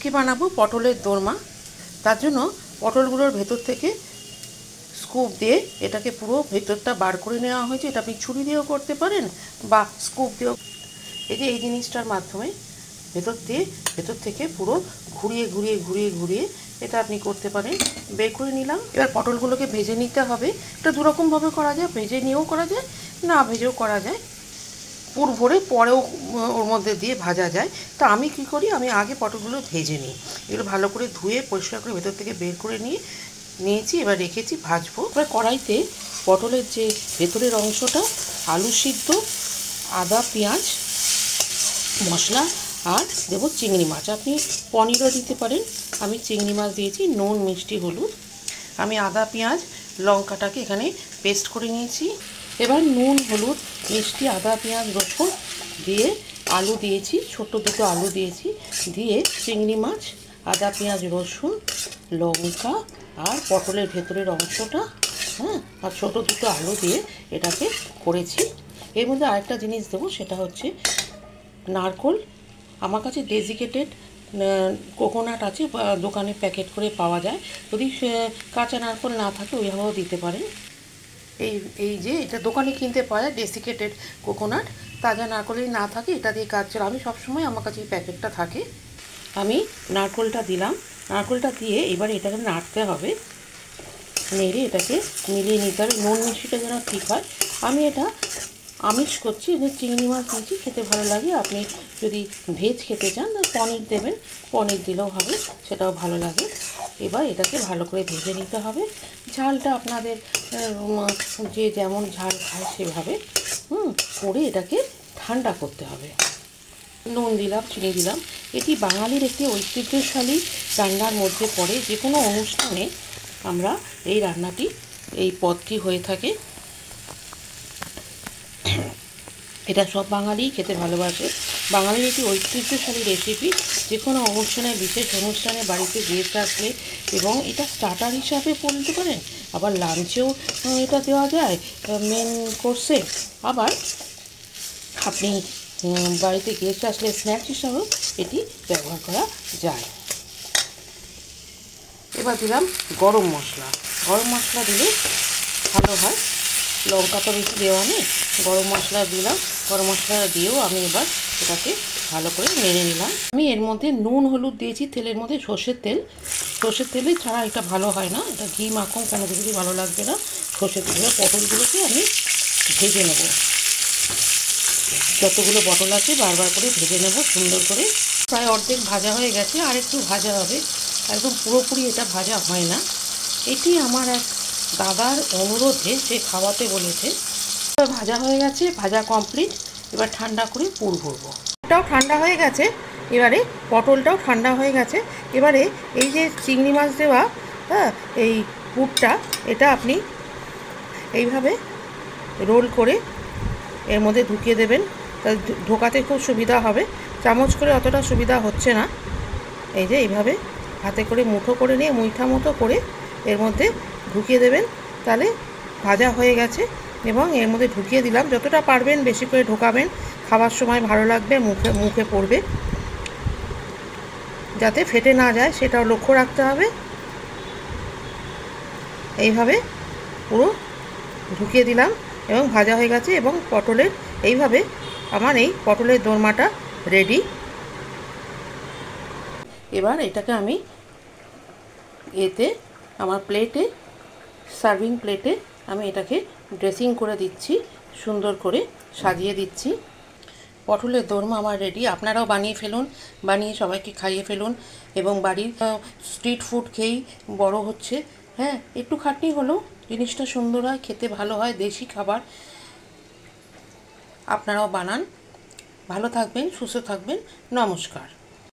কি বানাবো পটলের দোরমা। তার জন্য পটলগুলোর ভেতর থেকে স্কুপ দিয়ে এটাকে পুরো ভেতরটা বার করে নেওয়া হয়েছে। এটা আপনি ছুরি দিয়েও করতে পারেন বা স্কুপ দিয়েও। এই যে এই জিনিসটার মাধ্যমে ভেতর থেকে পুরো ঘুরিয়ে ঘুরিয়ে ঘুরিয়ে ঘুরিয়ে এটা আপনি করতে পারেন। বের করে নিলাম। এবার পটলগুলোকে ভেজে নিতে হবে। এটা দুরকমভাবে করা যায়, ভেজে নিয়েও করা যায়, না ভেজেও করা যায়, পুর ভরে পরেও ওর মধ্যে দিয়ে ভাজা যায়। তো আমি কি করি, আমি আগে পটলগুলো ভেজে নিই। এগুলো ভালো করে ধুয়ে পরিষ্কার করে ভেতর থেকে বের করে নিয়েছি। এবার রেখেছি ভাজবো। এবার কড়াইতে পটলের যে ভেতরের অংশটা, আলু সিদ্ধ, আদা পেঁয়াজ মশলা আর দেবো চিংড়ি মাছ। আপনি পনিরও দিতে পারেন। আমি চিংড়ি মাছ দিয়েছি, নুন মিষ্টি হলুদ। আমি আদা পেঁয়াজ লঙ্কাটাকে এখানে পেস্ট করে নিয়েছি। এবার নুন হলুদ মিষ্টি আদা পেঁয়াজ রসুন দিয়ে আলু দিয়েছি, ছোট দুটো আলু দিয়েছি, দিয়ে চিংড়ি মাছ আদা পেঁয়াজ রসুন লঙ্কা আর পটলের ভেতরের অংশটা, আর ছোট দুটো আলু দিয়ে এটাকে করেছি। এর মধ্যে আরেকটা জিনিস দেবো, সেটা হচ্ছে নারকোল। আমার কাছে ডেজিকেটেড কোকোনাট আছে, দোকানে প্যাকেট করে পাওয়া যায়। যদি কাঁচা নারকোল না থাকে ওইভাবেও দিতে পারেন। এই যে এটা দোকানে কিনতে পাওয়া যায় ডেসিকেটেড কোকোনাট। তাজা নারকোলই না থাকে এটা দিয়ে কাজ চলে। আমি সবসময় আমার কাছে এই প্যাকেটটা থাকে। আমি নারকোলটা দিলাম। নারকোলটা দিয়ে এবার এটাকে নাড়তে হবে, নেড়ে এটাকে মিলিয়ে নিতে হবে। নুন মিষ্টিটা যেন ঠিক হয়। আমি এটা আমিষ করছি, এদের চিংড়ি মাছ দিয়েছি, খেতে ভালো লাগে। আপনি যদি ভেজ খেতে চান তাহলে পনির দেবেন, পনির দিলেও হবে, সেটাও ভালো লাগে। এবার এটাকে ভালো করে ভেজে নিতে হবে। ঝালটা আপনাদের যে যেমন ঝাল খায় সেভাবে করে এটাকে ঠান্ডা করতে হবে। নুন দিলাম, চিনি দিলাম। এটি বাঙালির একটি ঐতিহ্যশালী রান্নার মধ্যে পড়ে। যে কোনো অনুষ্ঠানে আমরা এই রান্নাটি, এই পদটি হয়ে থাকে। এটা সব বাঙালিই খেতে ভালোবাসে। বাঙালির একটি ঐতিহ্যশালী রেসিপি। যে কোনো অনুষ্ঠানে, বিশেষ অনুষ্ঠানে, বাড়িতে গেস্ট আসলে, এবং এটা স্টার্টার হিসাবে বলতে পারেন, আবার লাঞ্চেও এটা দেওয়া যায়, মেন কোর্সে। আবার আপনি বাড়িতে গেস্ট আসলে স্ন্যাক্স হিসাবেও এটি ব্যবহার করা যায়। এবার দিলাম গরম মশলা। গরম মশলা দিলে ভালো হয়, লঙ্কা তো বেশি দেওয়া নেই, গরম মশলা দিলাম। গরম মশলা দিয়েও আমি এবার এটাকে ভালো করে নেড়ে নিলাম। আমি এর মধ্যে নুন হলুদ দিয়েছি তেলের মধ্যে, সর্ষের তেলে ছাড়া এটা ভালো হয় না। এটা ঘি মাখন কোনো কিছুই ভালো লাগবে না। সর্ষের তেলে পটলগুলোকে আমি ভেজে নেব। যতগুলো পটল আছে বারবার করে ভেজে নেব সুন্দর করে। প্রায় অর্ধেক ভাজা হয়ে গেছে, আর একটু ভাজা হবে। একদম পুরোপুরি এটা ভাজা হয় না। এটি আমার এক দাদার অনুরোধে সে খাওয়াতে বলেছে। ভাজা হয়ে গেছে, ভাজা কমপ্লিট। এবার ঠান্ডা করে পুর ভরবো। এটাও ঠান্ডা হয়ে গেছে। এবারে পটলটাও ঠান্ডা হয়ে গেছে। এবারে এই যে চিংড়ি মাছ দেওয়া এই পুরটা, এটা আপনি এইভাবে রোল করে এর মধ্যে ঢুকিয়ে দেবেন। তাহলে ঢোকাতে খুব সুবিধা হবে। চামচ করে অতটা সুবিধা হচ্ছে না। এই যে এইভাবে হাতে করে মুঠো করে নিয়ে মুইঠা মতো করে এর মধ্যে ঢুকিয়ে দেবেন। তাহলে ভাজা হয়ে গেছে। এবং এর মধ্যে ঢুকিয়ে দিলাম। যতটা পারবেন বেশি করে ঢোকাবেন, খাবার সময় ভালো লাগবে, মুখে পড়বে, যাতে ফেটে না যায় সেটাও লক্ষ্য রাখতে হবে। এইভাবে পুরো ঢুকিয়ে দিলাম এবং ভাজা হয়ে গেছে। এবং পটলের এইভাবে আমার এই পটলের দোরমাটা রেডি। এবার এটাকে আমি আমার প্লেটে, সার্ভিং প্লেটে আমি এটাকে ড্রেসিং করে দিচ্ছি, সুন্দর করে সাজিয়ে দিচ্ছি। পটলের দোরমা আমার রেডি। আপনারাও বানিয়ে ফেলুন, বানিয়ে সবাইকে খাইয়ে ফেলুন। এবং বাড়ির স্ট্রিট ফুড খেয়েই বড় হচ্ছে। একটু খাটনি হলেও জিনিসটা সুন্দর হয়, খেতে ভালো হয়, দেশি খাবার। আপনারাও বানান। ভালো থাকবেন, সুস্থ থাকবেন। নমস্কার।